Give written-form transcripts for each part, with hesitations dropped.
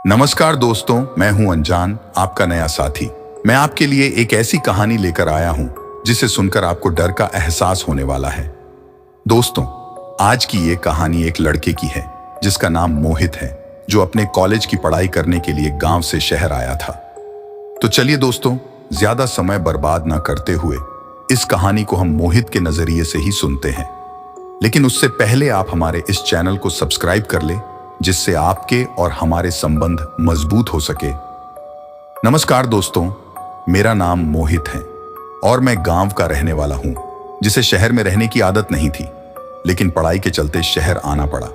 नमस्कार दोस्तों, मैं हूं अनजान, आपका नया साथी। मैं आपके लिए एक ऐसी कहानी लेकर आया हूं जिसे सुनकर आपको डर का एहसास होने वाला है। दोस्तों, आज की ये कहानी एक लड़के की है जिसका नाम मोहित है, जो अपने कॉलेज की पढ़ाई करने के लिए गांव से शहर आया था। तो चलिए दोस्तों, ज्यादा समय बर्बाद ना करते हुए इस कहानी को हम मोहित के नजरिए से ही सुनते हैं। लेकिन उससे पहले आप हमारे इस चैनल को सब्सक्राइब कर ले, जिससे आपके और हमारे संबंध मजबूत हो सके। नमस्कार दोस्तों, मेरा नाम मोहित है और मैं गांव का रहने वाला हूं, जिसे शहर में रहने की आदत नहीं थी, लेकिन पढ़ाई के चलते शहर आना पड़ा।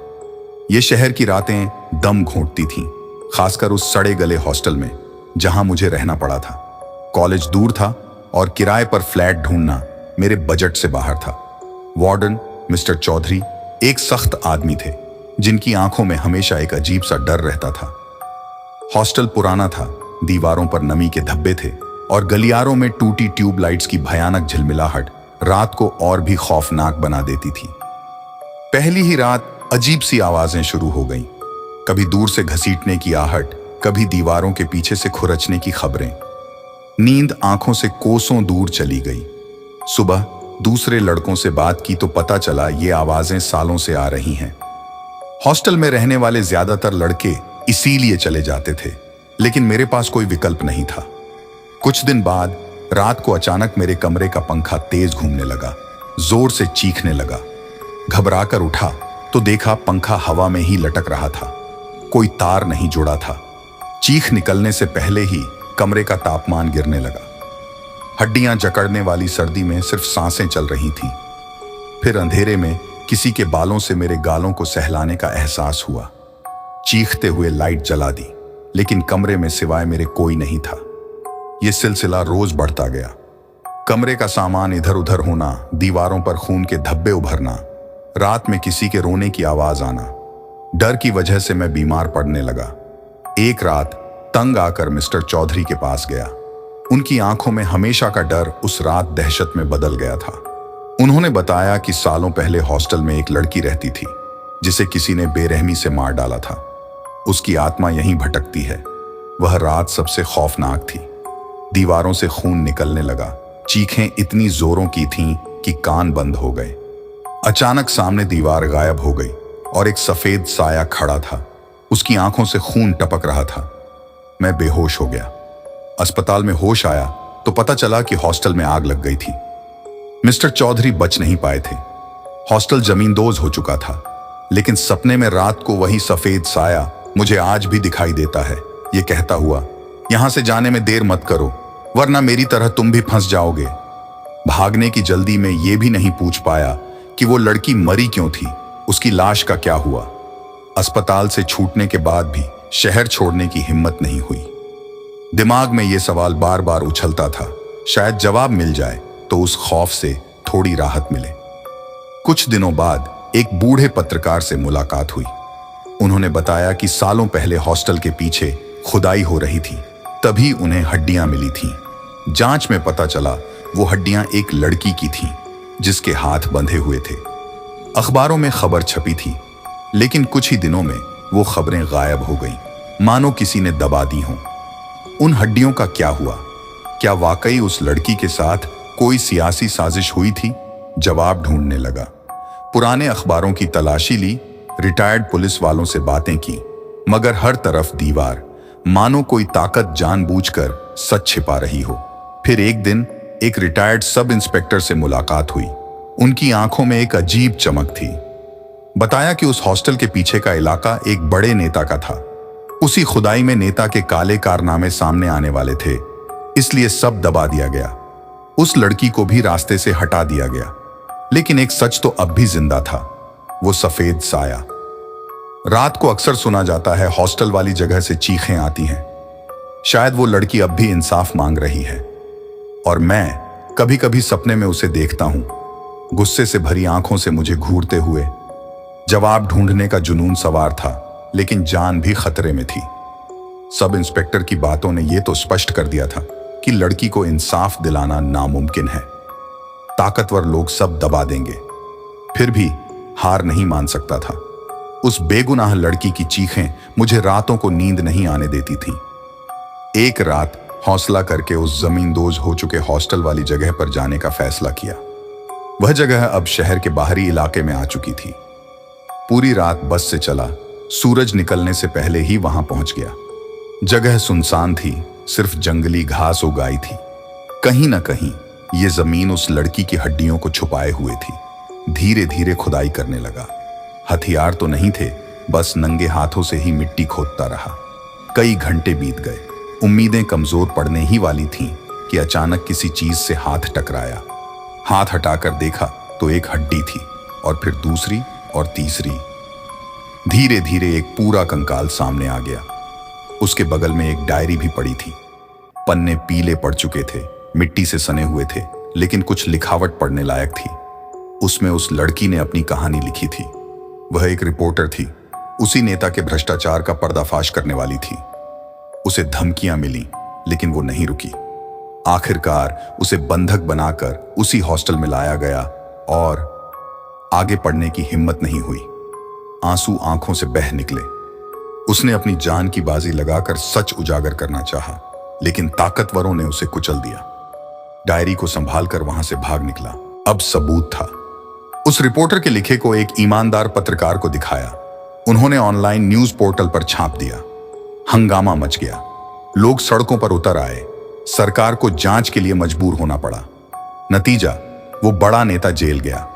ये शहर की रातें दम घोंटती थीं, खासकर उस सड़े गले हॉस्टल में जहां मुझे रहना पड़ा था। कॉलेज दूर था और किराए पर फ्लैट ढूंढना मेरे बजट से बाहर था। वार्डन मिस्टर चौधरी एक सख्त आदमी थे, जिनकी आंखों में हमेशा एक अजीब सा डर रहता था। हॉस्टल पुराना था, दीवारों पर नमी के धब्बे थे और गलियारों में टूटी ट्यूबलाइट्स की भयानक झिलमिलाहट रात को और भी खौफनाक बना देती थी। पहली ही रात अजीब सी आवाजें शुरू हो गईं, कभी दूर से घसीटने की आहट, कभी दीवारों के पीछे से खुरचने की खबरें। नींद आंखों से कोसों दूर चली गई। सुबह दूसरे लड़कों से बात की तो पता चला ये आवाजें सालों से आ रही हैं। हॉस्टल में रहने वाले ज्यादातर लड़के इसीलिए चले जाते थे, लेकिन मेरे पास कोई विकल्प नहीं था। कुछ दिन बाद रात को अचानक मेरे कमरे का पंखा तेज घूमने लगा, जोर से चीखने लगा। घबराकर उठा तो देखा पंखा हवा में ही लटक रहा था, कोई तार नहीं जुड़ा था। चीख निकलने से पहले ही कमरे का तापमान गिरने लगा। हड्डियां जकड़ने वाली सर्दी में सिर्फ सांसें चल रही थीं। फिर अंधेरे में किसी के बालों से मेरे गालों को सहलाने का एहसास हुआ। चीखते हुए लाइट जला दी, लेकिन कमरे में सिवाय मेरे कोई नहीं था। यह सिलसिला रोज बढ़ता गया। कमरे का सामान इधर उधर होना, दीवारों पर खून के धब्बे उभरना, रात में किसी के रोने की आवाज आना। डर की वजह से मैं बीमार पड़ने लगा। एक रात तंग आकर मिस्टर चौधरी के पास गया। उनकी आंखों में हमेशा का डर उस रात दहशत में बदल गया था। उन्होंने बताया कि सालों पहले हॉस्टल में एक लड़की रहती थी, जिसे किसी ने बेरहमी से मार डाला था। उसकी आत्मा यहीं भटकती है। वह रात सबसे खौफनाक थी। दीवारों से खून निकलने लगा, चीखें इतनी जोरों की थीं कि कान बंद हो गए। अचानक सामने दीवार गायब हो गई और एक सफेद साया खड़ा था। उसकी आंखों से खून टपक रहा था। मैं बेहोश हो गया। अस्पताल में होश आया तो पता चला कि हॉस्टल में आग लग गई थी। मिस्टर चौधरी बच नहीं पाए थे। हॉस्टल जमींदोज हो चुका था, लेकिन सपने में रात को वही सफेद साया मुझे आज भी दिखाई देता है, ये कहता हुआ, यहां से जाने में देर मत करो, वरना मेरी तरह तुम भी फंस जाओगे। भागने की जल्दी में ये भी नहीं पूछ पाया कि वो लड़की मरी क्यों थी, उसकी लाश का क्या हुआ। अस्पताल से छूटने के बाद भी शहर छोड़ने की हिम्मत नहीं हुई। दिमाग में ये सवाल बार बार उछलता था, शायद जवाब मिल जाए तो उस खौफ से थोड़ी राहत मिले। कुछ दिनों बाद एक बूढ़े पत्रकार से मुलाकात हुई। उन्होंने बताया कि सालों पहले हॉस्टल के पीछे खुदाई हो रही थी, तभी उन्हें हड्डियां मिली थीं। जांच में पता चला वो हड्डियां एक लड़की की थीं, जिसके हाथ बंधे हुए थे। अखबारों में खबर छपी थी, लेकिन कुछ ही दिनों में वो खबरें गायब हो गईं, मानो किसी ने दबा दी हों। उन हड्डियों का क्या हुआ? क्या वाकई उस लड़की के साथ कोई सियासी साजिश हुई थी? जवाब ढूंढने लगा। पुराने अखबारों की तलाशी ली, रिटायर्ड पुलिस वालों से बातें की, मगर हर तरफ दीवार, मानो कोई ताकत जानबूझकर सच छिपा रही हो। फिर एक दिन एक रिटायर्ड सब इंस्पेक्टर से मुलाकात हुई। उनकी आंखों में एक अजीब चमक थी। बताया कि उस हॉस्टल के पीछे का इलाका एक बड़े नेता का था। उसी खुदाई में नेता के काले कारनामे सामने आने वाले थे, इसलिए सब दबा दिया गया। उस लड़की को भी रास्ते से हटा दिया गया। लेकिन एक सच तो अब भी जिंदा था, वो सफेद साया। रात को अक्सर सुना जाता है हॉस्टल वाली जगह से चीखें आती हैं। शायद वो लड़की अब भी इंसाफ मांग रही है। और मैं कभी कभी सपने में उसे देखता हूं, गुस्से से भरी आंखों से मुझे घूरते हुए। जवाब ढूंढने का जुनून सवार था, लेकिन जान भी खतरे में थी। सब इंस्पेक्टर की बातों ने यह तो स्पष्ट कर दिया था कि लड़की को इंसाफ दिलाना नामुमकिन है। ताकतवर लोग सब दबा देंगे, फिर भी हार नहीं मान सकता था। उस बेगुनाह लड़की की चीखें मुझे रातों को नींद नहीं आने देती थीं। एक रात हौसला करके उस जमींदोज हो चुके हॉस्टल वाली जगह पर जाने का फैसला किया। वह जगह अब शहर के बाहरी इलाके में आ चुकी थी। पूरी रात बस से चला, सूरज निकलने से पहले ही वहां पहुंच गया। जगह सुनसान थी, सिर्फ जंगली घास उगाई थी। कहीं ना कहीं ये जमीन उस लड़की की हड्डियों को छुपाए हुए थी। धीरे धीरे खुदाई करने लगा। हथियार तो नहीं थे, बस नंगे हाथों से ही मिट्टी खोदता रहा। कई घंटे बीत गए। उम्मीदें कमजोर पड़ने ही वाली थीं कि अचानक किसी चीज से हाथ टकराया। हाथ हटाकर देखा तो एक हड्डी थी, और फिर दूसरी और तीसरी। धीरे धीरे एक पूरा कंकाल सामने आ गया। उसके बगल में एक डायरी भी पड़ी थी। पन्ने पीले पड़ चुके थे, मिट्टी से सने हुए थे, लेकिन कुछ लिखावट पढ़ने लायक थी। उसमें उस लड़की ने अपनी कहानी लिखी थी। वह एक रिपोर्टर थी, उसी नेता के भ्रष्टाचार का पर्दाफाश करने वाली थी। उसे धमकियां मिली, लेकिन वो नहीं रुकी। आखिरकार उसे बंधक बनाकर उसी हॉस्टल में लाया गया और आगे पढ़ने की हिम्मत नहीं हुई। आंसू आंखों से बह निकले। उसने अपनी जान की बाजी लगाकर सच उजागर करना चाहा, लेकिन ताकतवरों ने उसे कुचल दिया। डायरी को संभालकर वहां से भाग निकला। अब सबूत था। उस रिपोर्टर के लिखे को एक ईमानदार पत्रकार को दिखाया। उन्होंने ऑनलाइन न्यूज पोर्टल पर छाप दिया। हंगामा मच गया। लोग सड़कों पर उतर आए। सरकार को जांच के लिए मजबूर होना पड़ा। नतीजा, वो बड़ा नेता जेल गया,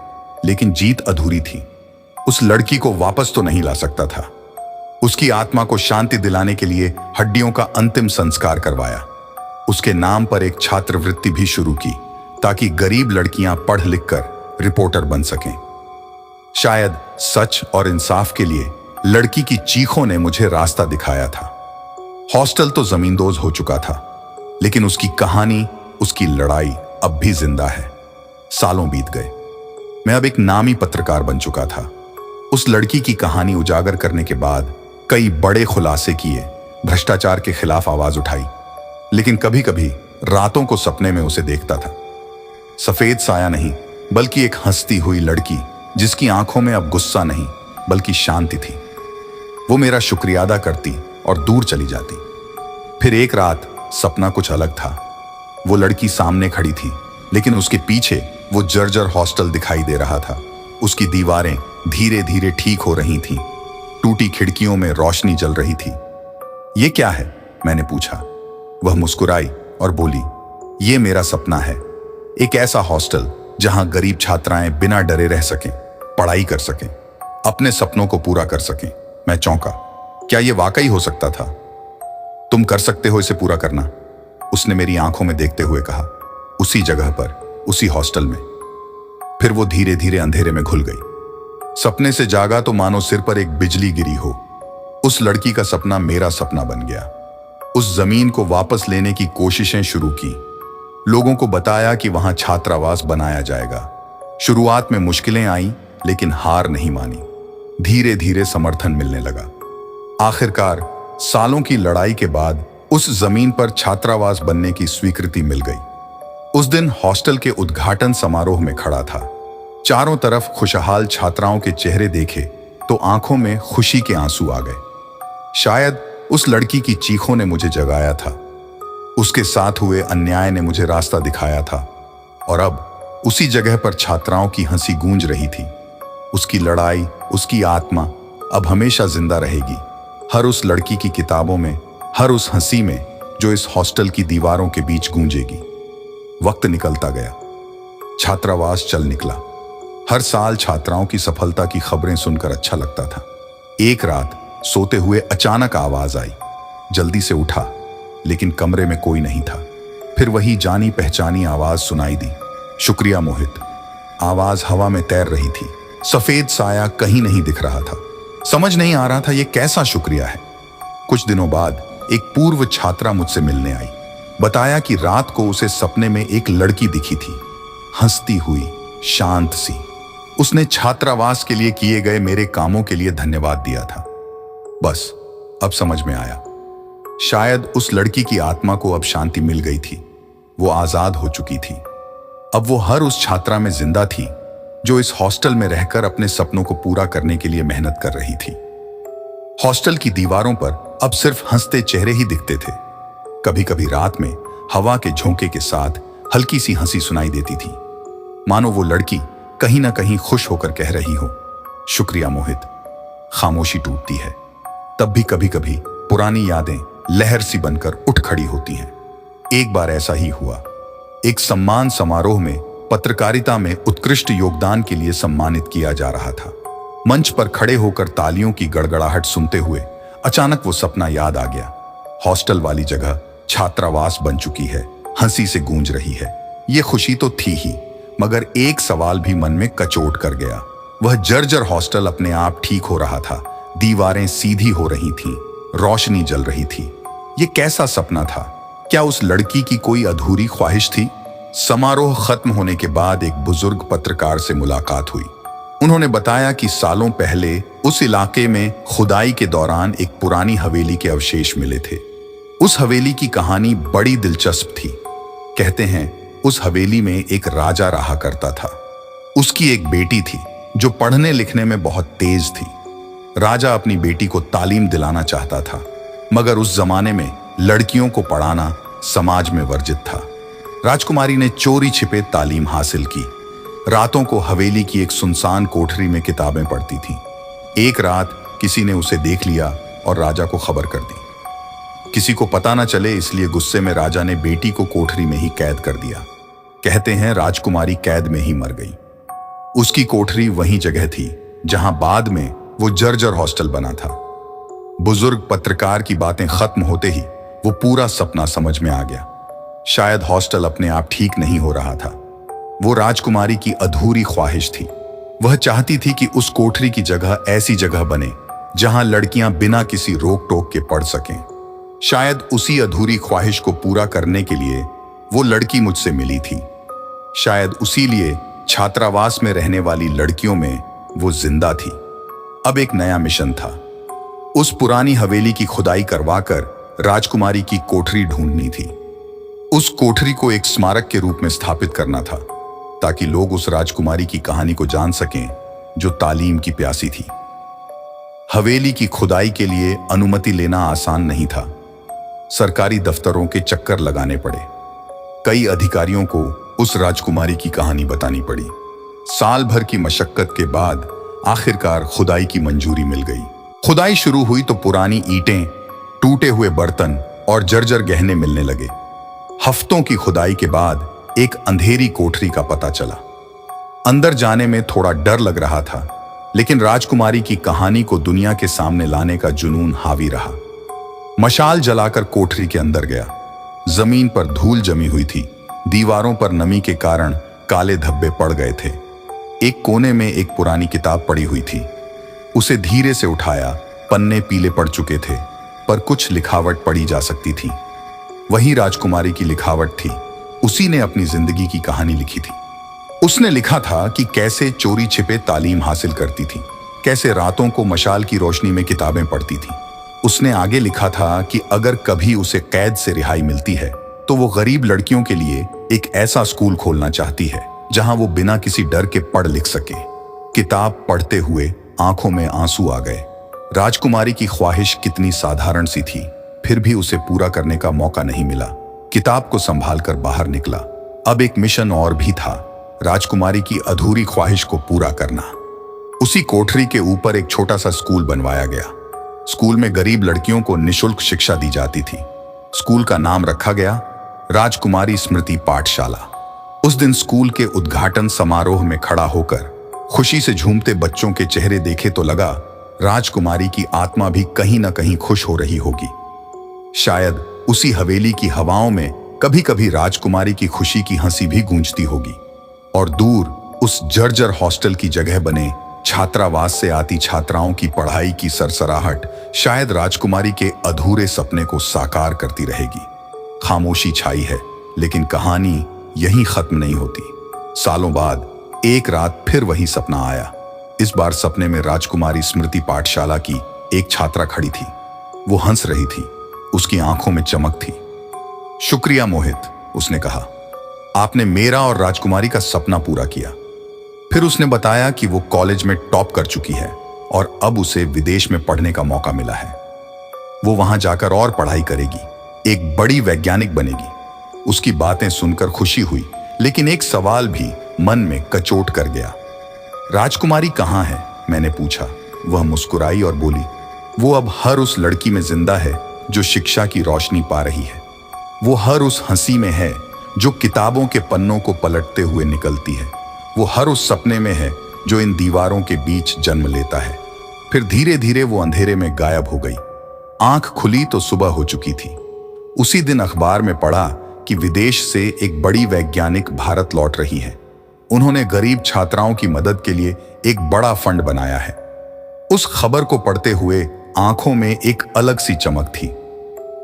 लेकिन जीत अधूरी थी। उस लड़की को वापस तो नहीं ला सकता था। उसकी आत्मा को शांति दिलाने के लिए हड्डियों का अंतिम संस्कार करवाया। उसके नाम पर एक छात्रवृत्ति भी शुरू की, ताकि गरीब लड़कियां पढ़ लिखकर रिपोर्टर बन सकें। शायद सच और इंसाफ के लिए लड़की की चीखों ने मुझे रास्ता दिखाया था। हॉस्टल तो जमींदोज हो चुका था, लेकिन उसकी कहानी, उसकी लड़ाई अब भी जिंदा है। सालों बीत गए। मैं अब एक नामी पत्रकार बन चुका था। उस लड़की की कहानी उजागर करने के बाद कई बड़े खुलासे किए, भ्रष्टाचार के खिलाफ आवाज उठाई, लेकिन कभी कभी रातों को सपने में उसे देखता था। सफेद साया नहीं, बल्कि एक हंसती हुई लड़की, जिसकी आंखों में अब गुस्सा नहीं बल्कि शांति थी। वो मेरा शुक्रिया अदा करती और दूर चली जाती। फिर एक रात सपना कुछ अलग था। वो लड़की सामने खड़ी थी, लेकिन उसके पीछे वो जर्जर हॉस्टल दिखाई दे रहा था। उसकी दीवारें धीरे धीरे ठीक हो रही थीं। टूटी खिड़कियों में रोशनी जल रही थी। ये क्या है? मैंने पूछा। वह मुस्कुराई और बोली, ये मेरा सपना है। एक ऐसा हॉस्टल जहां गरीब छात्राएं बिना डरे रह सकें, पढ़ाई कर सकें, अपने सपनों को पूरा कर सकें। मैं चौंका। क्या यह वाकई हो सकता था? तुम कर सकते हो इसे पूरा करना, उसने मेरी आंखों में देखते हुए कहा। उसी जगह पर, उसी हॉस्टल में। फिर वो धीरे धीरे अंधेरे में घुल गई। सपने से जागा तो मानो सिर पर एक बिजली गिरी हो। उस लड़की का सपना मेरा सपना बन गया। उस जमीन को वापस लेने की कोशिशें शुरू की। लोगों को बताया कि वहां छात्रावास बनाया जाएगा। शुरुआत में मुश्किलें आईं, लेकिन हार नहीं मानी। धीरे धीरे समर्थन मिलने लगा। आखिरकार सालों की लड़ाई के बाद उस जमीन पर छात्रावास बनने की स्वीकृति मिल गई। उस दिन हॉस्टल के उद्घाटन समारोह में खड़ा था। चारों तरफ खुशहाल छात्राओं के चेहरे देखे तो आंखों में खुशी के आंसू आ गए। शायद उस लड़की की चीखों ने मुझे जगाया था। उसके साथ हुए अन्याय ने मुझे रास्ता दिखाया था, और अब उसी जगह पर छात्राओं की हंसी गूंज रही थी। उसकी लड़ाई, उसकी आत्मा अब हमेशा जिंदा रहेगी। हर उस लड़की की किताबों में, हर उस हंसी में जो इस हॉस्टल की दीवारों के बीच गूंजेगी। वक्त निकलता गया। छात्रावास चल निकला। हर साल छात्राओं की सफलता की खबरें सुनकर अच्छा लगता था। एक रात सोते हुए अचानक आवाज आई। जल्दी से उठा, लेकिन कमरे में कोई नहीं था। फिर वही जानी पहचानी आवाज सुनाई दी, शुक्रिया मोहित। आवाज हवा में तैर रही थी। सफेद साया कहीं नहीं दिख रहा था। समझ नहीं आ रहा था ये कैसा शुक्रिया है। कुछ दिनों बाद एक पूर्व छात्रा मुझसे मिलने आई। बताया कि रात को उसे सपने में एक लड़की दिखी थी, हंसती हुई, शांत सी। उसने छात्रावास के लिए किए गए मेरे कामों के लिए धन्यवाद दिया था। बस अब समझ में आया। शायद उस लड़की की आत्मा को अब शांति मिल गई थी। वो आजाद हो चुकी थी। अब वो हर उस छात्रा में जिंदा थी जो इस हॉस्टल में रहकर अपने सपनों को पूरा करने के लिए मेहनत कर रही थी। हॉस्टल की दीवारों पर अब सिर्फ हंसते चेहरे ही दिखते थे। कभी कभी रात में हवा के झोंके के साथ हल्की सी हंसी सुनाई देती थी, मानो वो लड़की कहीं ना कहीं खुश होकर कह रही हो, शुक्रिया मोहित। खामोशी टूटती है, तब भी कभी कभी पुरानी यादें लहर सी बनकर उठ खड़ी होती हैं। एक बार ऐसा ही हुआ। एक सम्मान समारोह में पत्रकारिता में उत्कृष्ट योगदान के लिए सम्मानित किया जा रहा था। मंच पर खड़े होकर तालियों की गड़गड़ाहट सुनते हुए अचानक वो सपना याद आ गया। हॉस्टल वाली जगह छात्रावास बन चुकी है, हंसी से गूंज रही है। ये खुशी तो थी ही, मगर एक सवाल भी मन में कचोट कर गया। वह जर्जर हॉस्टल अपने आप ठीक हो रहा था, दीवारें सीधी हो रही थीं, रोशनी जल रही थी। ये कैसा सपना था? क्या उस लड़की की कोई अधूरी ख्वाहिश थी? समारोह खत्म होने के बाद एक बुजुर्ग पत्रकार से मुलाकात हुई। उन्होंने बताया कि सालों पहले उस इलाके में खुदाई के दौरान एक पुरानी हवेली के अवशेष मिले थे। उस हवेली की कहानी बड़ी दिलचस्प थी। कहते हैं उस हवेली में एक राजा रहा करता था। उसकी एक बेटी थी जो पढ़ने लिखने में बहुत तेज थी। राजा अपनी बेटी को तालीम दिलाना चाहता था, मगर उस जमाने में लड़कियों को पढ़ाना समाज में वर्जित था। राजकुमारी ने चोरी छिपे तालीम हासिल की। रातों को हवेली की एक सुनसान कोठरी में किताबें पढ़ती थी। एक रात किसी ने उसे देख लिया और राजा को खबर कर दी। किसी को पता न चले इसलिए गुस्से में राजा ने बेटी को कोठरी में ही कैद कर दिया। कहते हैं राजकुमारी कैद में ही मर गई। उसकी कोठरी वही जगह थी जहां बाद में वो जर्जर हॉस्टल बना था। बुजुर्ग पत्रकार की बातें खत्म होते ही वो पूरा सपना समझ में आ गया। शायद हॉस्टल अपने आप ठीक नहीं हो रहा था। वो राजकुमारी की अधूरी ख्वाहिश थी। वह चाहती थी कि उस कोठरी की जगह ऐसी जगह बने जहां लड़कियां बिना किसी रोक टोक के पढ़ सकें। शायद उसी अधूरी ख्वाहिश को पूरा करने के लिए वो लड़की मुझसे मिली थी। शायद उसी लिए छात्रावास में रहने वाली लड़कियों में वो जिंदा थी। अब एक नया मिशन था। उस पुरानी हवेली की खुदाई करवाकर राजकुमारी की कोठरी ढूंढनी थी। उस कोठरी को एक स्मारक के रूप में स्थापित करना था, ताकि लोग उस राजकुमारी की कहानी को जान सकें जो तालीम की प्यासी थी। हवेली की खुदाई के लिए अनुमति लेना आसान नहीं था। सरकारी दफ्तरों के चक्कर लगाने पड़े। कई अधिकारियों को उस राजकुमारी की कहानी बतानी पड़ी। साल भर की मशक्कत के बाद आखिरकार खुदाई की मंजूरी मिल गई। खुदाई शुरू हुई तो पुरानी ईंटें, टूटे हुए बर्तन और जर्जर गहने मिलने लगे। हफ्तों की खुदाई के बाद एक अंधेरी कोठरी का पता चला। अंदर जाने में थोड़ा डर लग रहा था, लेकिन राजकुमारी की कहानी को दुनिया के सामने लाने का जुनून हावी रहा। मशाल जलाकर कोठरी के अंदर गया। जमीन पर धूल जमी हुई थी। दीवारों पर नमी के कारण काले धब्बे पड़ गए थे। एक कोने में एक पुरानी किताब पड़ी हुई थी। उसे धीरे से उठाया। पन्ने पीले पड़ चुके थे, पर कुछ लिखावट पढ़ी जा सकती थी। वही राजकुमारी की लिखावट थी। उसी ने अपनी जिंदगी की कहानी लिखी थी। उसने लिखा था कि कैसे चोरी छिपे तालीम हासिल करती थी, कैसे रातों को मशाल की रोशनी में किताबें पढ़ती थी। उसने आगे लिखा था कि अगर कभी उसे कैद से रिहाई मिलती है तो वो गरीब लड़कियों के लिए एक ऐसा स्कूल खोलना चाहती है जहां वो बिना किसी डर के पढ़ लिख सके। किताब पढ़ते हुए आंखों में आंसू आ गए। राजकुमारी की ख्वाहिश कितनी साधारण सी थी, फिर भी उसे पूरा करने का मौका नहीं मिला। किताब को संभालकर बाहर निकला। अब एक मिशन और भी था, राजकुमारी की अधूरी ख्वाहिश को पूरा करना। उसी कोठरी के ऊपर एक छोटा सा स्कूल बनवाया गया। स्कूल में गरीब लड़कियों को निःशुल्क शिक्षा दी जाती थी। स्कूल का नाम रखा गया राजकुमारी स्मृति पाठशाला। उस दिन स्कूल के उद्घाटन समारोह में खड़ा होकर खुशी से झूमते बच्चों के चेहरे देखे तो लगा राजकुमारी की आत्मा भी कहीं ना कहीं खुश हो रही होगी। शायद उसी हवेली की हवाओं में कभी कभी राजकुमारी की खुशी की हंसी भी गूंजती होगी। और दूर उस जर्जर हॉस्टल की जगह बने छात्रावास से आती छात्राओं की पढ़ाई की सरसराहट शायद राजकुमारी के अधूरे सपने को साकार करती रहेगी। खामोशी छाई है, लेकिन कहानी यहीं खत्म नहीं होती। सालों बाद एक रात फिर वही सपना आया। इस बार सपने में राजकुमारी स्मृति पाठशाला की एक छात्रा खड़ी थी। वो हंस रही थी, उसकी आंखों में चमक थी। शुक्रिया मोहित, उसने कहा, आपने मेरा और राजकुमारी का सपना पूरा किया। फिर उसने बताया कि वो कॉलेज में टॉप कर चुकी है और अब उसे विदेश में पढ़ने का मौका मिला है। वो वहां जाकर और पढ़ाई करेगी, एक बड़ी वैज्ञानिक बनेगी। उसकी बातें सुनकर खुशी हुई, लेकिन एक सवाल भी मन में कचोट कर गया। राजकुमारी कहाँ है? मैंने पूछा। वह मुस्कुराई और बोली, वो अब हर उस लड़की में जिंदा है जो शिक्षा की रोशनी पा रही है। वो हर उस हंसी में है जो किताबों के पन्नों को पलटते हुए निकलती है। वो हर उस सपने में है जो इन दीवारों के बीच जन्म लेता है। फिर धीरे धीरे वो अंधेरे में गायब हो गई। आंख खुली तो सुबह हो चुकी थी। उसी दिन अखबार में पढ़ा कि विदेश से एक बड़ी वैज्ञानिक भारत लौट रही हैं। उन्होंने गरीब छात्राओं की मदद के लिए एक बड़ा फंड बनाया है। उस खबर को पढ़ते हुए आंखों में एक अलग सी चमक थी।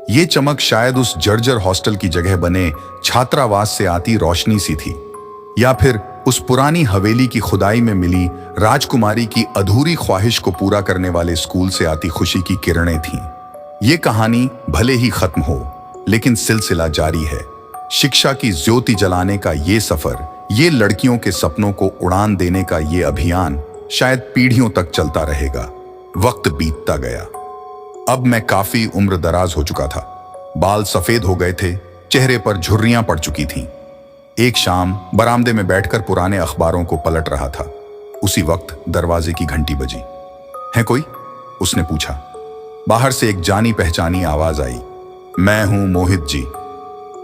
ये चमक शायद उस जर्जर हॉस्टल की जगह बने छात्रावास से आती रोशनी सी थी, या फिर उस पुरानी हवेली की खुदाई में मिली राजकुमारी की अधूरी ख्वाहिश को पूरा करने वाले स्कूल से आती खुशी की किरणें थीं। ये कहानी भले ही खत्म हो, लेकिन सिलसिला जारी है। शिक्षा की ज्योति जलाने का ये सफर, ये लड़कियों के सपनों को उड़ान देने का ये अभियान शायद पीढ़ियों तक चलता रहेगा। वक्त बीतता गया। अब मैं काफी उम्र दराज हो चुका था। बाल सफेद हो गए थे, चेहरे पर झुर्रियां पड़ चुकी थीं। एक शाम बरामदे में बैठकर पुराने अखबारों को पलट रहा था। उसी वक्त दरवाजे की घंटी बजी। है कोई? उसने पूछा। बाहर से एक जानी पहचानी आवाज आई, मैं हूं मोहित जी।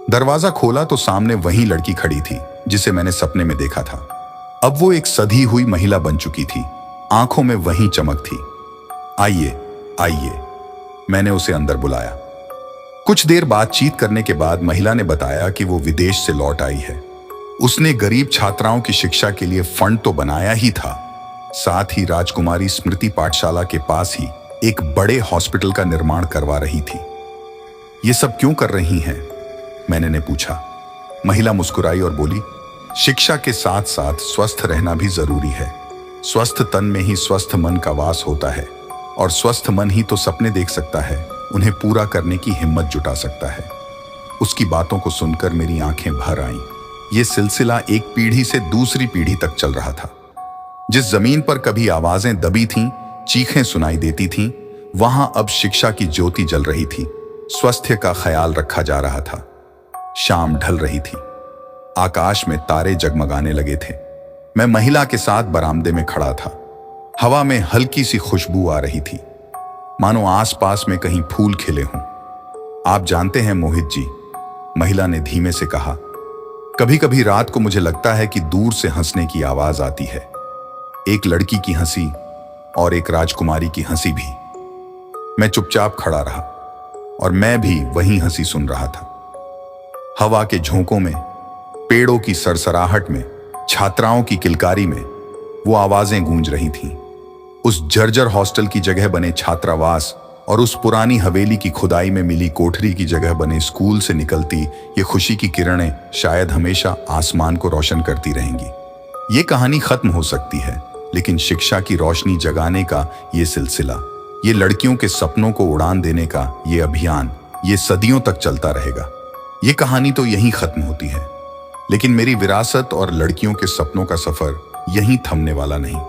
दरवाजा खोला तो सामने वही लड़की खड़ी थी जिसे मैंने सपने में देखा था। अब वो एक सधी हुई महिला बन चुकी थी। आंखों में वही चमक थी। आइए आइए, मैंने उसे अंदर बुलाया। कुछ देर बातचीत करने के बाद महिला ने बताया कि वो विदेश से लौट आई है। उसने गरीब छात्राओं की शिक्षा के लिए फंड तो बनाया ही था, साथ ही राजकुमारी स्मृति पाठशाला के पास ही एक बड़े हॉस्पिटल का निर्माण करवा रही थी। ये सब क्यों कर रही हैं? मैंने पूछा। महिला मुस्कुराई और बोली, शिक्षा के साथ साथ स्वस्थ रहना भी जरूरी है। स्वस्थ तन में ही स्वस्थ मन का वास होता है, और स्वस्थ मन ही तो सपने देख सकता है, उन्हें पूरा करने की हिम्मत जुटा सकता है। उसकी बातों को सुनकर मेरी आंखें भर आईं। ये सिलसिला एक पीढ़ी से दूसरी पीढ़ी तक चल रहा था। जिस जमीन पर कभी आवाजें दबी थीं, चीखें सुनाई देती थीं, वहां अब शिक्षा की ज्योति जल रही थी। स्वास्थ्य का ख्याल रखा जा रहा था। शाम ढल रही थी। आकाश में तारे जगमगाने लगे थे। मैं महिला के साथ बरामदे में खड़ा था। हवा में हल्की सी खुशबू आ रही थी, मानो आसपास में कहीं फूल खिले हों। आप जानते हैं मोहित जी, महिला ने धीमे से कहा, कभी कभी रात को मुझे लगता है कि दूर से हंसने की आवाज आती है। एक लड़की की हंसी और एक राजकुमारी की हंसी भी। मैं चुपचाप खड़ा रहा और मैं भी वही हंसी सुन रहा था। हवा के झोंकों में, पेड़ों की सरसराहट में, छात्राओं की किलकारी में वो आवाजें गूंज रही थीं। उस जर्जर हॉस्टल की जगह बने छात्रावास और उस पुरानी हवेली की खुदाई में मिली कोठरी की जगह बने स्कूल से निकलती ये खुशी की किरणें शायद हमेशा आसमान को रोशन करती रहेंगी। ये कहानी खत्म हो सकती है, लेकिन शिक्षा की रोशनी जगाने का ये सिलसिला, ये लड़कियों के सपनों को उड़ान देने का ये अभियान, ये सदियों तक चलता रहेगा। ये कहानी तो यहीं खत्म होती है, लेकिन मेरी विरासत और लड़कियों के सपनों का सफर यहीं थमने वाला नहीं।